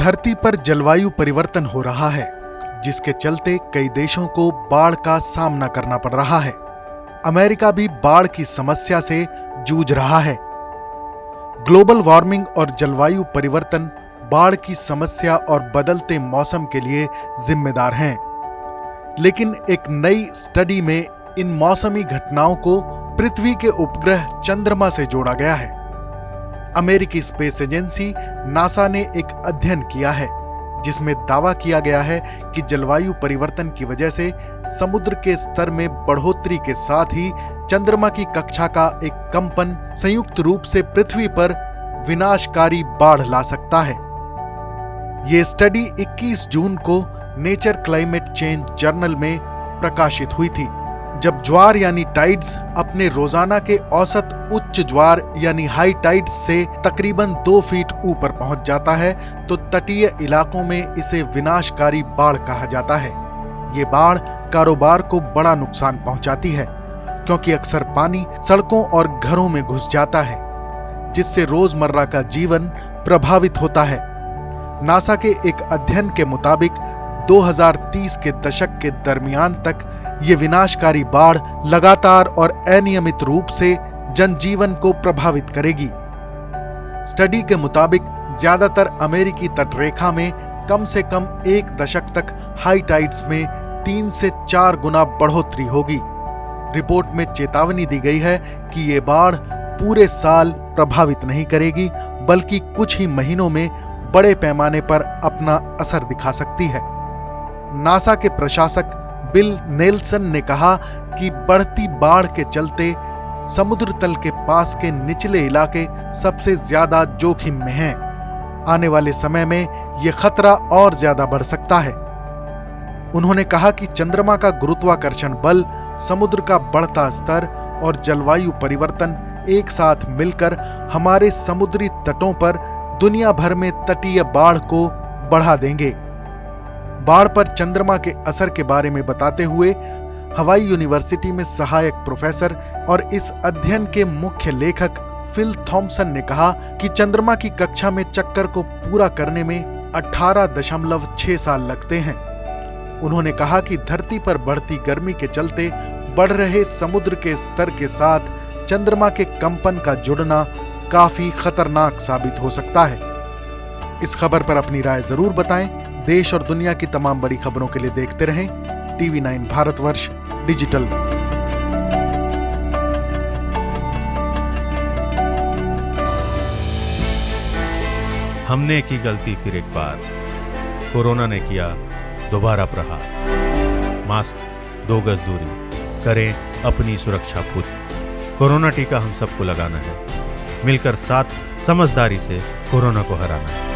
धरती पर जलवायु परिवर्तन हो रहा है, जिसके चलते कई देशों को बाढ़ का सामना करना पड़ रहा है। अमेरिका भी बाढ़ की समस्या से जूझ रहा है। ग्लोबल वार्मिंग और जलवायु परिवर्तन बाढ़ की समस्या और बदलते मौसम के लिए जिम्मेदार हैं। लेकिन एक नई स्टडी में इन मौसमी घटनाओं को पृथ्वी के उपग्रह चंद्रमा से जोड़ा गया है। अमेरिकी स्पेस एजेंसी नासा ने एक अध्ययन किया है, जिसमें दावा किया गया है कि जलवायु परिवर्तन की वजह से समुद्र के स्तर में बढ़ोतरी के साथ ही चंद्रमा की कक्षा का एक कंपन संयुक्त रूप से पृथ्वी पर विनाशकारी बाढ़ ला सकता है। ये स्टडी 21 जून को नेचर क्लाइमेट चेंज जर्नल में प्रकाशित हुई थी। जब ज्वार यानी टाइड्स अपने रोजाना के औसत उच्च ज्वार यानी हाई टाइड्स से तकरीबन 2 फीट ऊपर पहुंच जाता है, तो तटीय इलाकों में इसे विनाशकारी बाढ़ कहा जाता है। ये बाढ़ कारोबार को बड़ा नुकसान पहुंचाती है, क्योंकि अक्सर पानी सड़कों और घरों में घुस जाता है, जिससे रोजमर्रा का जीवन प्रभावित होता है। नासा के एक अध्ययन के मुताबिक 2030 के दशक के दरमियान तक ये विनाशकारी बाढ़ लगातार और अनियमित रूप से जनजीवन को प्रभावित करेगी। स्टडी के मुताबिक ज्यादातर अमेरिकी तटरेखा में कम से कम 1 दशक तक हाई टाइड्स में 3 से 4 गुना बढ़ोतरी होगी। रिपोर्ट में चेतावनी दी गई है कि ये बाढ़ पूरे साल प्रभावित नहीं करेगी, बल्कि कुछ ही महीनों में बड़े पैमाने पर अपना असर दिखा सकती है। नासा के प्रशासक बिल नेल्सन ने कहा कि बढ़ती बाढ़ के चलते समुद्र तल के पास के निचले इलाके सबसे ज्यादा जोखिम में हैं। आने वाले समय में यह खतरा और ज्यादा बढ़ सकता है। उन्होंने कहा कि चंद्रमा का गुरुत्वाकर्षण बल, समुद्र का बढ़ता स्तर और जलवायु परिवर्तन एक साथ मिलकर हमारे समुद्री तटों पर दुनिया भर में तटीय बाढ़ को बढ़ा देंगे। बाढ़ पर चंद्रमा के असर के बारे में बताते हुए हवाई यूनिवर्सिटी में सहायक प्रोफेसर और इस अध्ययन के मुख्य लेखक फिल थॉम्पसन ने कहा कि चंद्रमा की कक्षा में चक्कर को पूरा करने में 18.6 साल लगते हैं। उन्होंने कहा कि धरती पर बढ़ती गर्मी के चलते बढ़ रहे समुद्र के स्तर के साथ चंद्रमा के कंपन का जुड़ना काफी खतरनाक साबित हो सकता है। इस खबर पर अपनी राय जरूर बताएं। देश और दुनिया की तमाम बड़ी खबरों के लिए देखते रहें TV9 भारतवर्ष डिजिटल। हमने की गलती फिर एक बार, कोरोना ने किया दोबारा प्रहार। मास्क, 2 गज दूरी, करें अपनी सुरक्षा पूरी। कोरोना टीका हम सबको लगाना है, मिलकर साथ समझदारी से कोरोना को हराना है।